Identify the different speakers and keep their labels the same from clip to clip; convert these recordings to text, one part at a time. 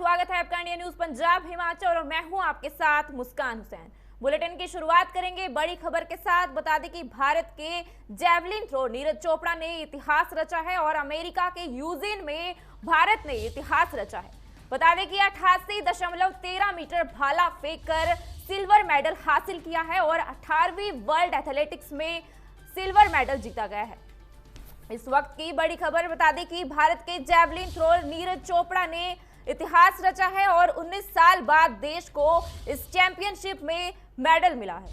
Speaker 1: स्वागत है आपका इंडिया न्यूज पंजाब हिमाचल और मैं हूं आपके साथ मुस्कान हुसैन। बुलेटिन की शुरुआत करेंगे बड़ी खबर के साथ। बता दें कि भारत के जैवलिन थ्रो नीरज चोपड़ा ने इतिहास रचा है और अमेरिका के यूजिन में भारत ने इतिहास रचा है। बता दें कि 88.13 मीटर भाला फेंककर सिल्वर मेडल हासिल किया है और 18वीं वर्ल्ड एथलेटिक्स में सिल्वर मेडल जीता गया है। इस वक्त की बड़ी खबर बता दें कि भारत के जैवलिन थ्रो नीरज चोपड़ा ने इतिहास रचा है और 19 साल बाद देश को इस चैंपियनशिप में मेडल मिला है।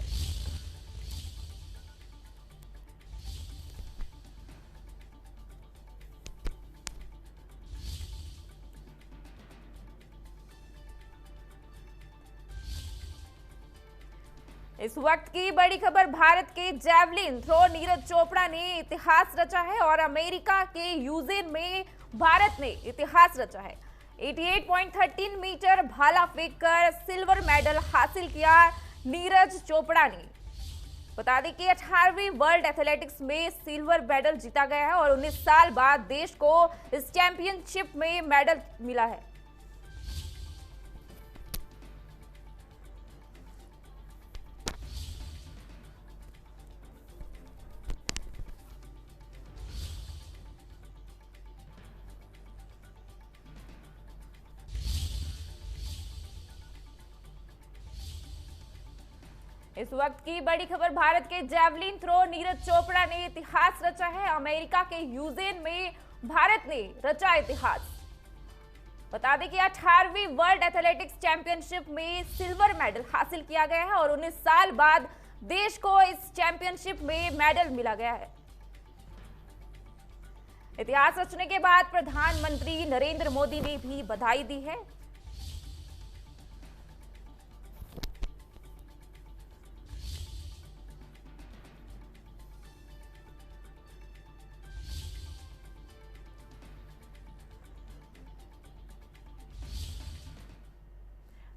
Speaker 1: इस वक्त की बड़ी खबर भारत के जैवलिन थ्रो नीरज चोपड़ा ने इतिहास रचा है और अमेरिका के यूजिन में भारत ने इतिहास रचा है। 88.13 मीटर भाला फेंककर सिल्वर मेडल हासिल किया नीरज चोपड़ा ने। बता दें कि 18वीं वर्ल्ड एथलेटिक्स में सिल्वर मेडल जीता गया है और 19 साल बाद देश को इस चैंपियनशिप में मेडल मिला है। इस वक्त की बड़ी खबर भारत के जैवलिन थ्रो नीरज चोपड़ा ने इतिहास रचा है। अमेरिका के यूजेन में भारत ने रचा इतिहास। बता दें कि 18वीं वर्ल्ड एथलेटिक्स चैंपियनशिप में सिल्वर मेडल हासिल किया गया है और 19 साल बाद देश को इस चैंपियनशिप में मेडल मिला गया है। इतिहास रचने के बाद प्रधानमंत्री नरेंद्र मोदी ने भी बधाई दी है।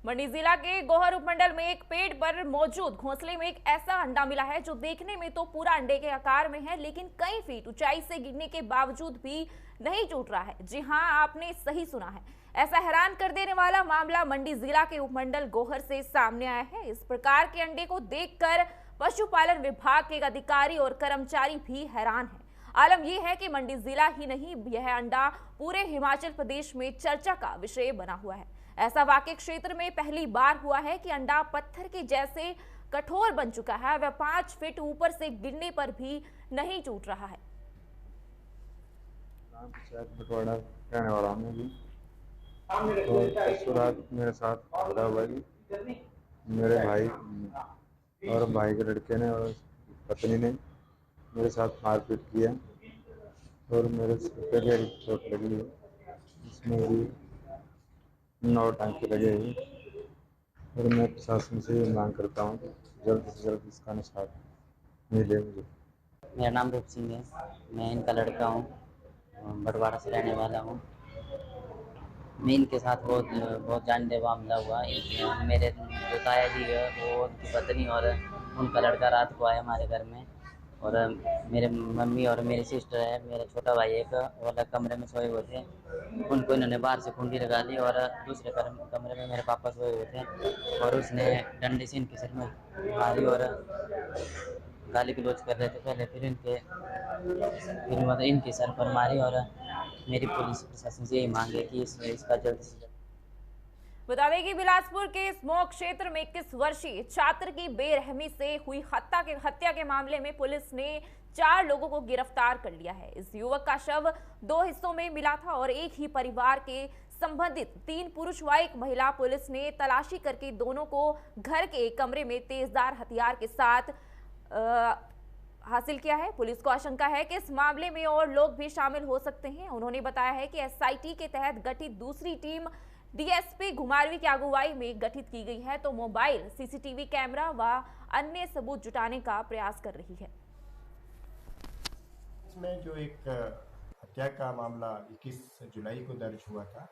Speaker 1: मंडी जिला के गोहर उपमंडल में एक पेड़ पर मौजूद घोंसले में एक ऐसा अंडा मिला है जो देखने में तो पूरा अंडे के आकार में है, लेकिन कई फीट ऊंचाई से गिरने के बावजूद भी नहीं टूट रहा है। जी हां, आपने सही सुना है। ऐसा हैरान कर देने वाला मामला मंडी जिला के उपमंडल गोहर से सामने आया है। इस प्रकार के अंडे को देखकर पशुपालन विभाग के अधिकारी और कर्मचारी भी हैरान है। आलम यह है कि मंडी जिला ही नहीं, यह अंडा पूरे हिमाचल प्रदेश में चर्चा का विषय बना हुआ है। ऐसा वाकई क्षेत्र में पहली बार हुआ है कि अंडा पत्थर के जैसे कठोर बन चुका है। वह 5 फीट ऊपर से गिरने पर भी नहीं टूट रहा है।
Speaker 2: बटवाड़ा रहने वाला हूँ जी। तो रात मेरे साथ झगड़ा हुआ जी। मेरे भाई और भाई के लड़के ने और पत्नी ने मेरे साथ मारपीट किया और मेरे सिर पे गहरी चोट लगी है। इसमें भी 9 टांके लगे हैं और मैं प्रशासन से मांग करता हूँ जल्द से जल्द इसका निशान मिले मुझे।
Speaker 3: मेरा नाम रूप सिंह है, मैं इनका लड़का हूँ, बटवाड़ा से रहने वाला हूँ। मैं इनके साथ बहुत जानलेवा हमला हुआ। मेरे जो ताया जी है वो, उनकी पत्नी और उनका लड़का रात को आया हमारे घर में और मेरे मम्मी और मेरी सिस्टर है, मेरा छोटा भाई एक वो अलग कमरे में सोए हुए थे। उनको इन्होंने बाहर से कुंडी लगा दी और दूसरे कमरे में मेरे पापा सोए हुए थे और उसने डंडे से इनके सिर में मारी और गाली गलौज कर रहे थे पहले, फिर मतलब इनके सर पर मारी और मेरी पुलिस प्रशासन से यही मांग है कि इसका जल्द से जल्द।
Speaker 1: बता दें कि बिलासपुर के स्मोक क्षेत्र में 21 वर्षीय छात्र की बेरहमी से हुई हत्या के मामले में पुलिस ने 4 लोगों को गिरफ्तार कर लिया है। इस युवक का शव 2 हिस्सों में मिला था और एक ही परिवार के संबंधित 3 पुरुष व 1 महिला। पुलिस ने तलाशी करके दोनों को घर के एक कमरे में तेजधार हथियार के साथ हासिल किया है। पुलिस को आशंका है कि इस मामले में और लोग भी शामिल हो सकते हैं। उन्होंने बताया है कि एसआईटी के तहत गठित दूसरी टीम डीएसपी घुमारवी की अगुवाई में गठित की गई है, तो मोबाइल, सीसीटीवी कैमरा व अन्य सबूत जुटाने का प्रयास कर रही है।
Speaker 4: इसमें जो एक हत्या का मामला 21 जुलाई को दर्ज हुआ था,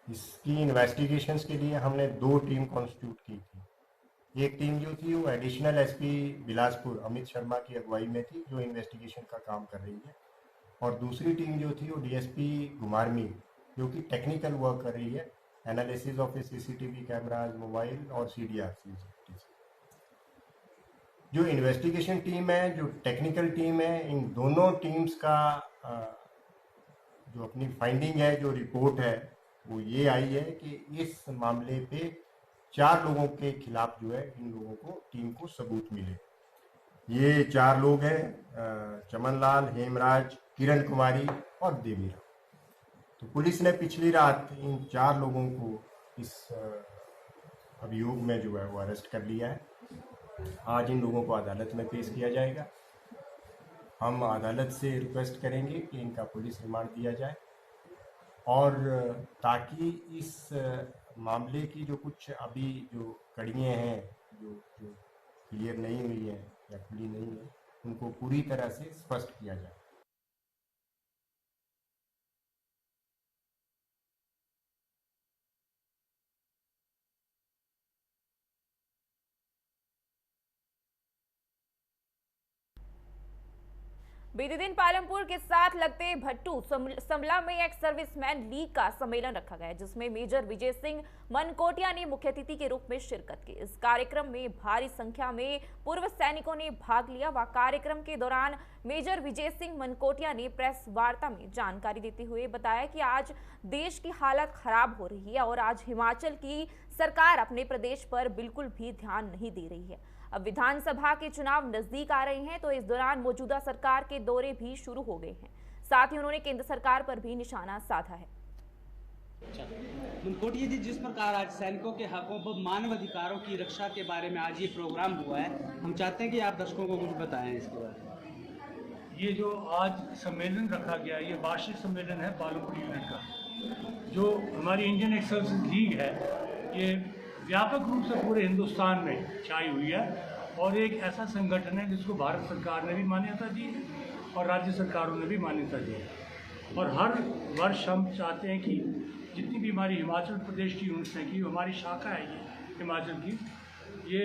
Speaker 4: इसकी इन्वेस्टिगेशंस के लिए हमने 2 टीम कॉन्स्टिट्यूट की थी। एक टीम जो थी वो एडिशनल एसपी बिलासपुर अमित शर्मा की अगुवाई में थी, जो इन्वेस्टिगेशन का काम कर रही है, और दूसरी टीम जो थी वो डीएसपी घुमारवी जो कि टेक्निकल वर्क कर रही है, analysis of CCTV cameras, mobile और CDR। जो इन्वेस्टिगेशन टीम है, जो टेक्निकल टीम है, इन दोनों टीम्स का जो अपनी फाइंडिंग है, जो रिपोर्ट है, वो ये आई है कि इस मामले पे 4 लोगों के खिलाफ जो है इन लोगों को, टीम को सबूत मिले। ये 4 लोग हैं, चमनलाल, हेमराज, किरण कुमारी और देवीराम। तो पुलिस ने पिछली रात इन 4 लोगों को इस अभियोग में जो है वो अरेस्ट कर लिया है। आज इन लोगों को अदालत में पेश किया जाएगा। हम अदालत से रिक्वेस्ट करेंगे कि इनका पुलिस रिमांड दिया जाए, और ताकि इस मामले की जो कुछ अभी जो कड़ियाँ हैं, जो क्लियर नहीं हुई हैं या खुली नहीं है, उनको पूरी तरह से स्पष्ट किया जाए।
Speaker 1: बीते दिन पालमपुर के साथ लगते भट्टू समला में एक सर्विसमैन लीग का सम्मेलन रखा गया, जिसमें मेजर विजय सिंह मनकोटिया ने मुख्य अतिथि के रूप में शिरकत की। इस कार्यक्रम में भारी संख्या में पूर्व सैनिकों ने भाग लिया। वह कार्यक्रम के दौरान मेजर विजय सिंह मनकोटिया ने प्रेस वार्ता में जानकारी देते हुए बताया कि आज देश की हालत खराब हो रही है और आज हिमाचल की सरकार अपने प्रदेश पर बिल्कुल भी ध्यान नहीं दे रही है। अब विधानसभा के चुनाव नजदीक आ रहे हैं, तो इस दौरान मौजूदा सरकार के दौरे भी शुरू हो गए हैं। साथ ही उन्होंने केंद्र सरकार पर भी निशाना साधा है।
Speaker 5: मनकोटिया जी, जिस प्रकार आज सैनिकों के हकों पर, मानव अधिकारों की रक्षा के बारे में आज ये प्रोग्राम हुआ है, हम चाहते हैं कि आप दर्शकों को कुछ बताएं इसके बारे में।
Speaker 6: ये जो आज सम्मेलन रखा गया, ये वार्षिक सम्मेलन है पालमपुर यूनिट का। जो हमारी इंडियन एक्स सर्विसेज लीग है, ये व्यापक रूप से पूरे हिंदुस्तान में छाई हुई है और एक ऐसा संगठन है जिसको भारत सरकार ने भी मान्यता दी है और राज्य सरकारों ने भी मान्यता दी है। और हर वर्ष हम चाहते हैं कि जितनी भी हमारी हिमाचल प्रदेश की यूनिट्स हैं, कि हमारी शाखा है ये हिमाचल की, ये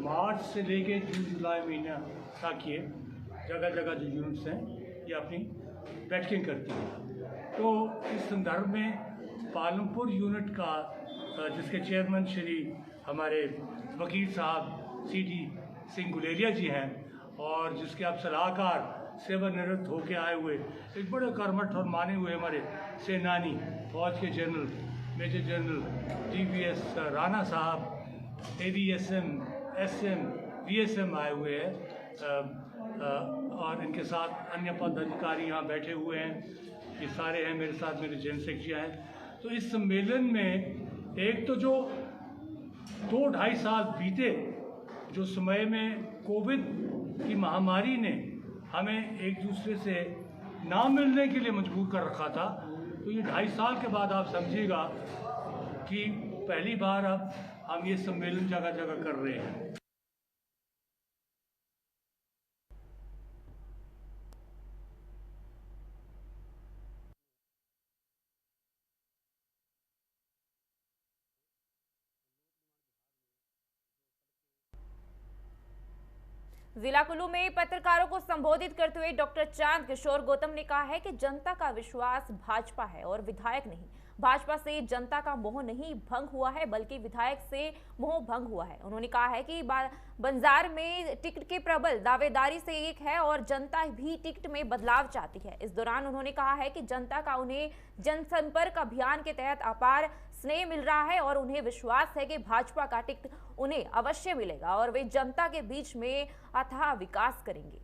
Speaker 6: मार्च से लेके जून जुलाई महीना तक ये जगह जगह जो यूनिट्स हैं ये अपनी बैठकें करती हैं। तो इस संदर्भ में पालमपुर यूनिट का, जिसके चेयरमैन श्री हमारे वकील साहब CD सिंह गुलेरिया जी हैं, और जिसके आप सलाहकार सेवानिवृत्त होकर आए हुए एक बड़े कर्मठ और माने हुए हमारे सेनानी फौज के general major general DVS Rana साहब, AVSM, SM, VSM आए हुए हैं, और इनके साथ अन्य पदाधिकारी यहाँ बैठे हुए हैं। ये सारे हैं मेरे साथ, मेरे जनरल सेक्रेटरी हैं। तो इस सम्मेलन में एक तो जो 2-2.5 साल बीते, जो समय में कोविड की महामारी ने हमें एक दूसरे से ना मिलने के लिए मजबूर कर रखा था, तो ये 2.5 साल के बाद आप समझिएगा कि पहली बार अब हम ये सम्मेलन जगह जगह कर रहे हैं।
Speaker 1: जिला कुल्लू में पत्रकारों को संबोधित करते हुए डॉक्टर चांद किशोर गौतम ने कहा है कि जनता का विश्वास भाजपा है और विधायक नहीं। भाजपा से जनता का मोह नहीं भंग हुआ है, बल्कि विधायक से मोह भंग हुआ है। उन्होंने कहा है कि बंजार में टिकट के प्रबल दावेदारी से एक है और जनता भी टिकट में बदलाव चाहती है। इस दौरान उन्होंने कहा है कि जनता का उन्हें जनसंपर्क अभियान के तहत अपार स्नेह मिल रहा है और उन्हें विश्वास है कि भाजपा का टिकट उन्हें अवश्य मिलेगा और वे जनता के बीच में अथाह विकास करेंगे।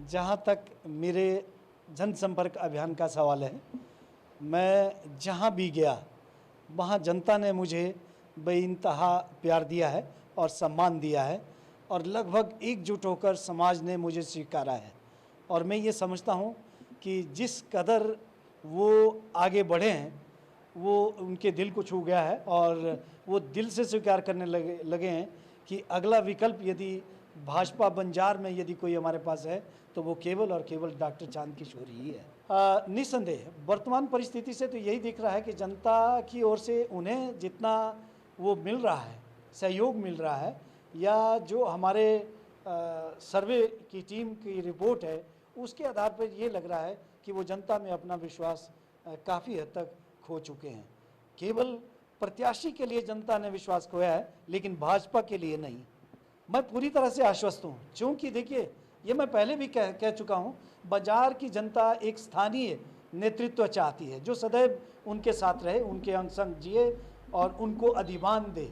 Speaker 7: जहाँ तक मेरे जनसंपर्क अभियान का सवाल है, मैं जहाँ भी गया वहाँ जनता ने मुझे बेइंतहा प्यार दिया है और सम्मान दिया है और लगभग एकजुट होकर समाज ने मुझे स्वीकारा है। और मैं ये समझता हूँ कि जिस कदर वो आगे बढ़े हैं वो उनके दिल को छू गया है और वो दिल से स्वीकार करने लगे हैं कि अगला विकल्प यदि भाजपा बंजार में यदि कोई हमारे पास है तो वो केवल और केवल डॉक्टर चांद किशोर ही है। निस्संदेह वर्तमान परिस्थिति से तो यही दिख रहा है कि जनता की ओर से उन्हें जितना वो मिल रहा है, सहयोग मिल रहा है, या जो हमारे सर्वे की टीम की रिपोर्ट है उसके आधार पर ये लग रहा है कि वो जनता में अपना विश्वास काफ़ी हद तक खो चुके हैं। केवल प्रत्याशी के लिए जनता ने विश्वास खोया है, लेकिन भाजपा के लिए नहीं। मैं पूरी तरह से आश्वस्त हूँ, क्योंकि देखिए ये मैं पहले भी कह चुका हूँ, बाजार की जनता एक स्थानीय नेतृत्व चाहती है जो सदैव उनके साथ रहे, उनके अंग संग जिए और उनको अधिमान दे।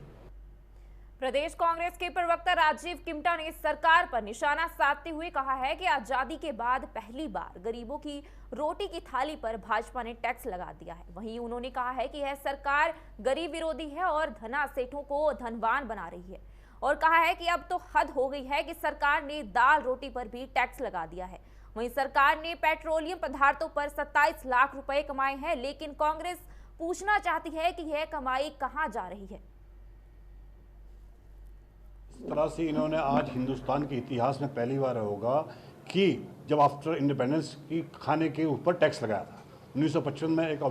Speaker 1: प्रदेश कांग्रेस के प्रवक्ता राजीव किमटा ने सरकार पर निशाना साधते हुए कहा है कि आजादी के बाद पहली बार गरीबों की रोटी की थाली पर भाजपा ने टैक्स लगा दिया है। वहीं उन्होंने कहा है कि यह सरकार गरीब विरोधी है और धना सेठों को धनवान बना रही है, और कहा है कि अब तो हद हो गई है कि सरकार ने दाल रोटी पर भी टैक्स लगा दिया है। वहीं सरकार ने पेट्रोलियम पदार्थों पर 27 लाख रुपए कमाए हैं, लेकिन कांग्रेस पूछना चाहती है कि यह कमाई कहां जा रही है।
Speaker 8: इस तरह से इन्होंने आज हिंदुस्तान के इतिहास में पहली बार होगा कि जब आफ्टर इंडिपेंडेंस की खाने के ऊपर टैक्स लगाया था। 1955 में एक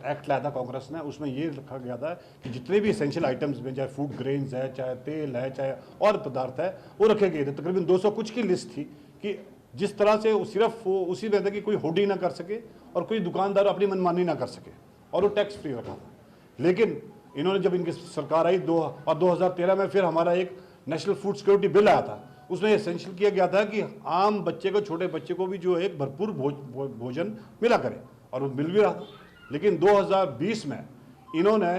Speaker 8: एक्ट लाया था कांग्रेस ने, उसमें ये रखा गया था कि जितने भी एसेंशियल आइटम्स में, चाहे फूड ग्रेन्स है, चाहे तेल है, चाहे और पदार्थ है, वो रखे गए थे। तकरीबन 200 कुछ की लिस्ट थी कि जिस तरह से सिर्फ वो उसी में था कि कोई होर्डिंग ना कर सके और कोई दुकानदार अपनी मनमानी ना कर सके, और वो टैक्स फ्री रखा था। लेकिन इन्होंने जब इनकी सरकार आई 2013 में फिर हमारा एक नेशनल फूड सिक्योरिटी बिल आया था, उसमें एसेंशियल किया गया था कि आम बच्चे को, छोटे बच्चे को भी जो है भरपूर भोजन मिला करे, और वो मिल भी रहा था। लेकिन 2020 में इन्होंने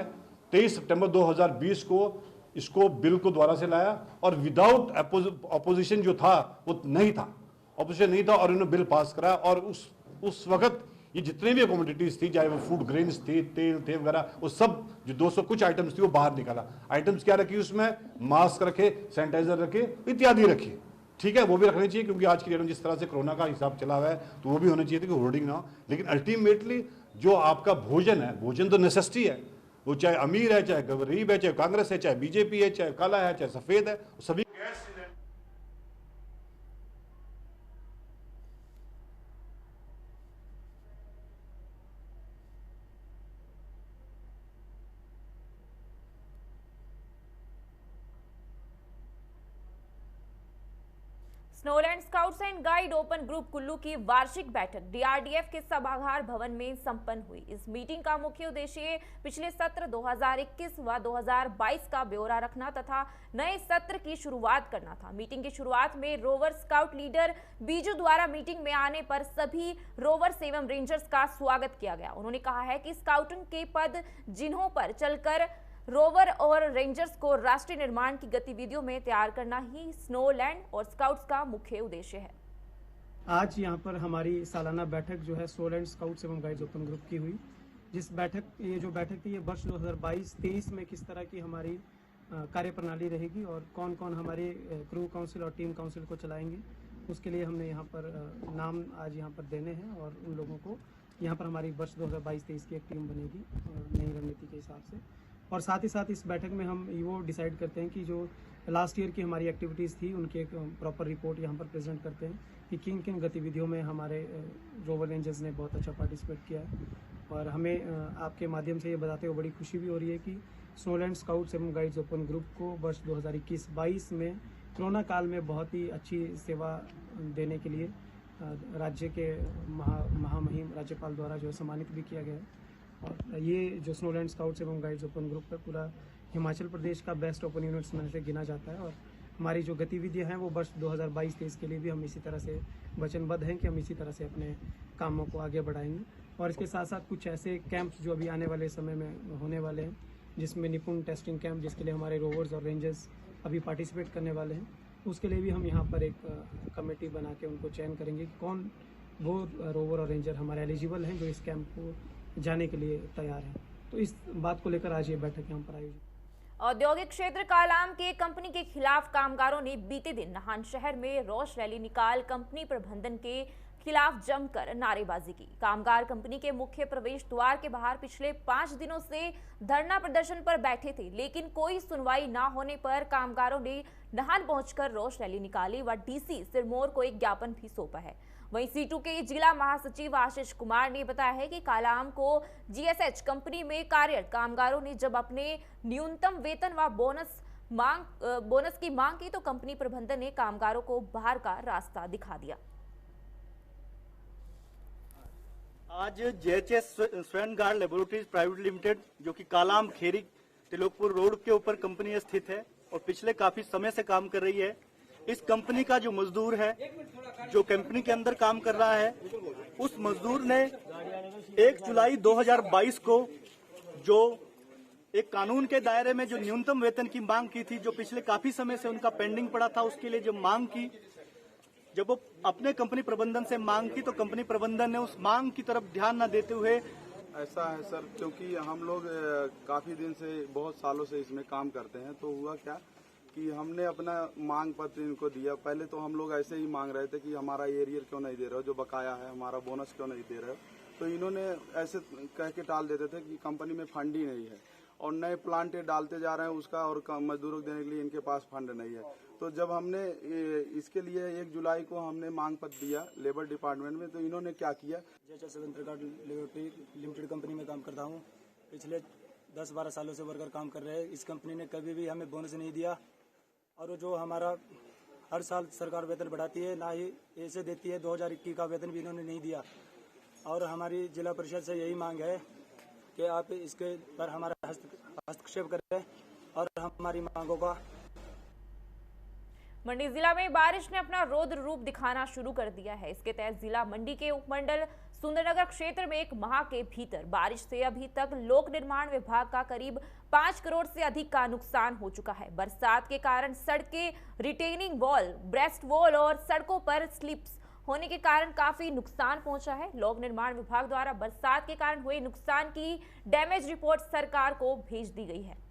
Speaker 8: 23 सितंबर 2020 को इसको बिल को दोबारा से लाया, और विदाउट अपोजिशन जो था वो नहीं था, अपोजिशन नहीं था, और इन्होंने बिल पास कराया। और उस वक्त ये जितने भी कमोडिटीज थी, चाहे वो फूड ग्रेन्स थी, तेल थे वगैरह, वो सब जो 200 कुछ आइटम्स थी वो बाहर निकाला। आइटम्स क्या रखी उसमें? मास्क रखे, सैनिटाइजर रखे, इत्यादि रखी। ठीक है, वो भी रखनी चाहिए, क्योंकि आज की डेट में जिस तरह से कोरोना का हिसाब चला हुआ है, तो वो भी होना चाहिए था कि होर्डिंग ना हो। लेकिन अल्टीमेटली जो आपका भोजन है, भोजन तो नेसेसिटी है, वो चाहे अमीर है, चाहे गरीब है, चाहे कांग्रेस है, चाहे बीजेपी है, चाहे काला है, चाहे सफेद है, सभी
Speaker 1: Snowland scouts and guide open group Kullu की वार्षिक बैठक डीआरडीएफ के सभागार भवन में संपन्न हुई। इस मीटिंग का मुख्य उद्देश्य पिछले सत्र 2021 व 2022 का ब्यौरा रखना तथा नए सत्र की शुरुआत करना था। मीटिंग की शुरुआत में रोवर स्काउट लीडर बीजू द्वारा मीटिंग में आने पर सभी रोवर्स एवं रेंजर्स का स्वागत किया गया। उन्होंने कहा है कि स्काउटिंग के पद जिन्हों पर चलकर रोवर और रेंजर्स को राष्ट्रीय निर्माण की गतिविधियों में तैयार करना ही स्नोलैंड और स्काउट्स का मुख्य उद्देश्य है।
Speaker 9: आज यहाँ पर हमारी सालाना बैठक जो है स्नोलैंड स्काउट्स एवं गाइड्स ओपन ग्रुप की हुई। ये जो बैठक थी, ये वर्ष 2022-23 में किस तरह की हमारी कार्यप्रणाली रहेगी और कौन कौन हमारे क्रू काउंसिल और टीम काउंसिल को चलाएंगे, उसके लिए हमने यहाँ पर नाम आज यहाँ पर देने हैं, और उन लोगों को यहाँ पर हमारी वर्ष 2022-23 की एक टीम बनेगी नई रणनीति के हिसाब से। और साथ ही साथ इस बैठक में हम वो डिसाइड करते हैं कि जो लास्ट ईयर की हमारी एक्टिविटीज़ थी उनकी एक प्रॉपर रिपोर्ट यहाँ पर प्रेजेंट करते हैं कि किन किन गतिविधियों में हमारे रोवर रेंजर्स ने बहुत अच्छा पार्टिसिपेट किया है। और हमें आपके माध्यम से ये बताते हुए बड़ी खुशी भी हो रही है कि स्नोलैंड स्काउट्स एवं गाइड्स ओपन ग्रुप को वर्ष 2021-22 में कोरोना काल में बहुत ही अच्छी सेवा देने के लिए राज्य के महामहिम राज्यपाल द्वारा जो सम्मानित भी किया गया है। और ये जो स्नोलैंड स्काउट्स एवं गाइड्स ओपन ग्रुप है पूरा हिमाचल प्रदेश का बेस्ट ओपन यूनिट्स में से गिना जाता है। और हमारी जो गतिविधियां हैं वो वर्ष 2022-23 के लिए भी हम इसी तरह से वचनबद्ध हैं कि हम इसी तरह से अपने कामों को आगे बढ़ाएंगे। और इसके साथ साथ कुछ ऐसे कैंप्स जो अभी आने वाले समय में होने वाले हैं, जिसमें निपुण टेस्टिंग कैंप, जिसके लिए हमारे रोवर्स और रेंजर्स अभी पार्टिसिपेट करने वाले हैं, उसके लिए भी हम यहाँ पर एक कमेटी बना के उनको चयन करेंगे कि कौन वो रोवर और रेंजर हमारे एलिजिबल हैं जो इस कैंप को जाने के लिए तैयार है। तो इस बात को लेकर आज ये बैठक यहाँ पर आयोजित।
Speaker 1: औद्योगिक क्षेत्र कालाम के कंपनी के खिलाफ कामगारों ने बीते दिन नाहन शहर में रोष रैली निकाल कंपनी प्रबंधन के खिलाफ जमकर नारेबाजी की। कामगार कंपनी के मुख्य प्रवेश द्वार के बाहर पिछले 5 दिनों से धरना प्रदर्शन पर बैठे थे, लेकिन कोई सुनवाई न होने पर कामगारों ने नाहन पहुंचकर रोष रैली निकाली व डीसी सिरमौर को एक ज्ञापन भी सौंपा है। वहीं सीटू के जिला महासचिव आशीष कुमार ने बताया है कि कालाम को जीएसएच कंपनी में कार्यरत कामगारों ने जब अपने न्यूनतम वेतन व बोनस की मांग की तो कंपनी प्रबंधन ने कामगारों को बाहर का रास्ता दिखा दिया।
Speaker 10: आज JHS स्वेनगार्ड लेबोरेटरीज प्राइवेट लिमिटेड जो कि कालाम खेरी तिलोकपुर रोड के ऊपर कंपनी स्थित है और पिछले काफी समय से काम कर रही है। इस कंपनी का जो मजदूर है जो कंपनी के अंदर काम कर रहा है, उस मजदूर ने 1 जुलाई 2022 को जो एक कानून के दायरे में जो न्यूनतम वेतन की मांग की थी, जो पिछले काफी समय से उनका पेंडिंग पड़ा था, उसके लिए जो मांग की, जब वो अपने कंपनी प्रबंधन से मांग की तो कंपनी प्रबंधन ने उस मांग की तरफ ध्यान न देते हुए
Speaker 11: ऐसा है सर, क्योंकि हम लोग काफी दिन से बहुत सालों से इसमें काम करते हैं, तो हुआ क्या कि हमने अपना मांग पत्र इनको दिया। पहले तो हम लोग ऐसे ही मांग रहे थे कि हमारा एरियर क्यों नहीं दे रहे हो, जो बकाया है हमारा बोनस क्यों नहीं दे रहे हो। तो इन्होंने ऐसे कह के टाल देते थे कि कंपनी में फंड ही नहीं है और नए प्लांट डालते जा रहे हैं उसका, और मजदूरों को देने के लिए इनके पास फंड नहीं है। तो जब हमने इसके लिए 1 जुलाई को हमने मांग पत्र दिया लेबर डिपार्टमेंट में, तो इन्होंने क्या किया,
Speaker 10: JHS स्वेनगार्ड लेबोरेटरी लिमिटेड कंपनी में काम करता हूँ। पिछले 10-12 सालों से वर्कर काम कर रहे हैं। इस कंपनी ने कभी भी हमें बोनस नहीं दिया और जो हमारा हर साल सरकार वेतन बढ़ाती है, ना ही ऐसे देती है। 2021 का वेतन भी इन्होंने नहीं दिया और हमारी जिला परिषद से यही मांग है कि आप इसके पर हमारा हस्तक्षेप करें और हमारी मांगों का।
Speaker 1: मंडी जिला में बारिश ने अपना रौद्र रूप दिखाना शुरू कर दिया है। इसके तहत जिला मंडी के उपमंडल सुंदरनगर क्षेत्र में 1 माह के भीतर बारिश से अभी तक लोक निर्माण विभाग का करीब 5 करोड़ से अधिक का नुकसान हो चुका है। बरसात के कारण सड़कें, रिटेनिंग वॉल, ब्रेस्ट वॉल और सड़कों पर स्लिप्स होने के कारण काफी नुकसान पहुंचा है। लोक निर्माण विभाग द्वारा बरसात के कारण हुए नुकसान की डैमेज रिपोर्ट सरकार को भेज दी गई है।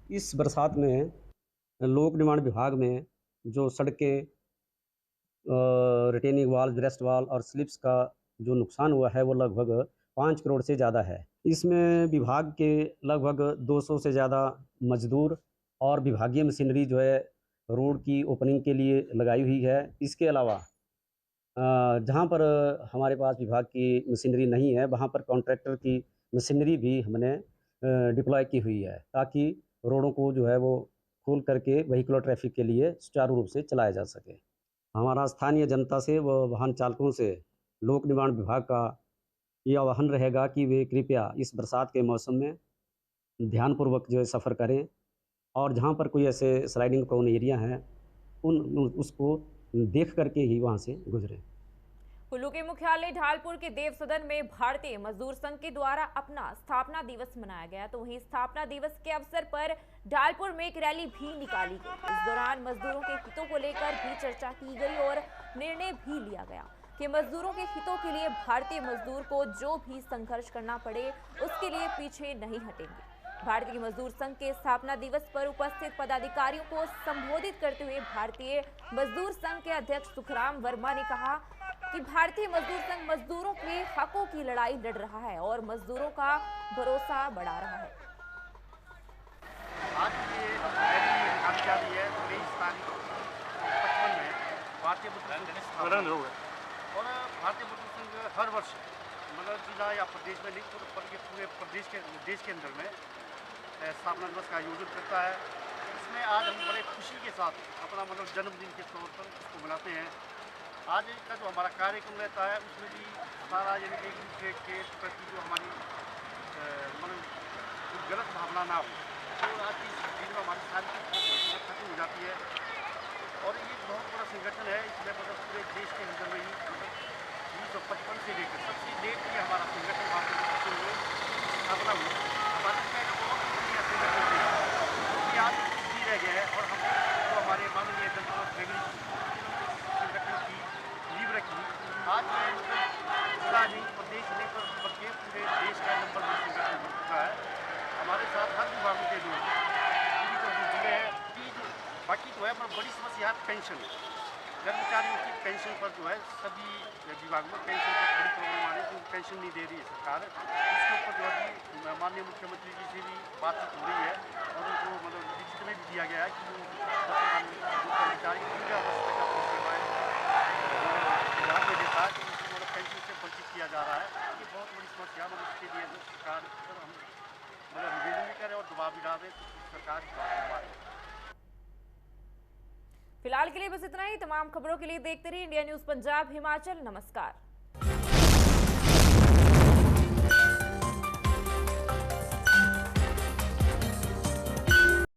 Speaker 12: इस बरसात में लोक निर्माण विभाग में जो सड़कें, रिटेनिंग वॉल, ब्रेस्ट वॉल और स्लिप्स का जो नुकसान हुआ है वो लगभग 5 करोड़ से ज़्यादा है। इसमें विभाग के लगभग 200 से ज़्यादा मजदूर और विभागीय मशीनरी जो है रोड की ओपनिंग के लिए लगाई हुई है। इसके अलावा जहाँ पर हमारे पास विभाग की मशीनरी नहीं है, वहाँ पर कॉन्ट्रैक्टर की मशीनरी भी हमने डिप्लॉय की हुई है, ताकि रोडों को जो है वो खोल करके व्हीकुलर ट्रैफिक के लिए सुचारू रूप से चलाया जा सके। हमारा स्थानीय जनता से व वाहन चालकों से लोक निर्माण विभाग का ये आह्वान रहेगा कि वे कृपया इस बरसात के मौसम में ध्यानपूर्वक जो है सफ़र करें और जहाँ पर कोई ऐसे स्लाइडिंग प्रोन एरिया हैं उसको देख करके ही वहाँ से गुजरें।
Speaker 1: कुल्लू के मुख्यालय ढालपुर के देव सदन में भारतीय मजदूर संघ के द्वारा अपना स्थापना दिवस मनाया गया। तो वहीं स्थापना दिवस के अवसर पर ढालपुर में एक रैली भी निकाली गई। इस दौरान मजदूरों के हितों को लेकर भी चर्चा की गई और निर्णय भी लिया गया कि मजदूरों के हितों के लिए भारतीय मजदूर को जो भी संघर्ष करना पड़े उसके लिए पीछे नहीं हटेंगे। भारतीय मजदूर संघ के स्थापना दिवस पर उपस्थित पदाधिकारियों को संबोधित करते हुए भारतीय मजदूर संघ के अध्यक्ष सुखराम वर्मा ने कहा कि भारतीय मजदूर संघ मजदूरों के हकों की लड़ाई लड़ रहा है और मजदूरों का भरोसा बढ़ा रहा है।
Speaker 13: आज ये रैली निकाली जा रही है 23 तारीख 55 में भारतीय मजदूर संघ और भारतीय मजदूर संघ हर वर्ष मतलब जिला या प्रदेश में नहीं बल्कि पूरे प्रदेश के देश के अंदर में स्थापना दिवस का आयोजन करता है। इसमें आज हम बड़े खुशी के साथ अपना मतलब जन्मदिन के तौर पर इसको मनाते हैं। आज का जो हमारा कार्यक्रम रहता है उसमें भी सारा यानी एक दूसरे के प्रति जो हमारी मतलब गलत भावना ना हो, तो आज की दिन में हमारी सारी खत्म हो जाती है। और ये बहुत बड़ा संगठन है, इसमें मतलब पूरे देश के अंदर में ही मतलब 1955 से लेकर सबसे लेट ये हमारा संगठन भारतीय स्थापना हुई। हमारे संगठन है आज भी रह गया है और हम जो हमारे माननीय जनता संगठन की नींव रखी आज जिला नहीं प्रदेश नहीं बल्कि पूरे देश का नंबर 1 संगठन बन चुका है। हमारे साथ हर विभागों के लोग पूरी तरह जुड़े हैं। बाकी जो है बड़ी समस्या है पेंशन, कर्मचारियों की पेंशन पर जो है सभी विभागों में पेंशन पर बड़ी प्रॉब्लम आ रही है, क्योंकि पेंशन नहीं दे रही है सरकार। इसके ऊपर जो है माननीय मुख्यमंत्री जी से भी बातचीत हो रही है और उनको मतलब लिखित में भी दिया गया है कि वो कर्मचारी में देता है कि उनको मतलब पेंशन से वंचित किया जा रहा है। ये बहुत बड़ी समस्या मतलब इसके लिए सरकार पर हम मतलब निवेदन भी करें और दबाव भी डाल रहे सरकार की बात।
Speaker 1: फिलहाल के लिए बस इतना ही। तमाम खबरों के लिए देखते रहिए इंडिया न्यूज पंजाब हिमाचल। नमस्कार।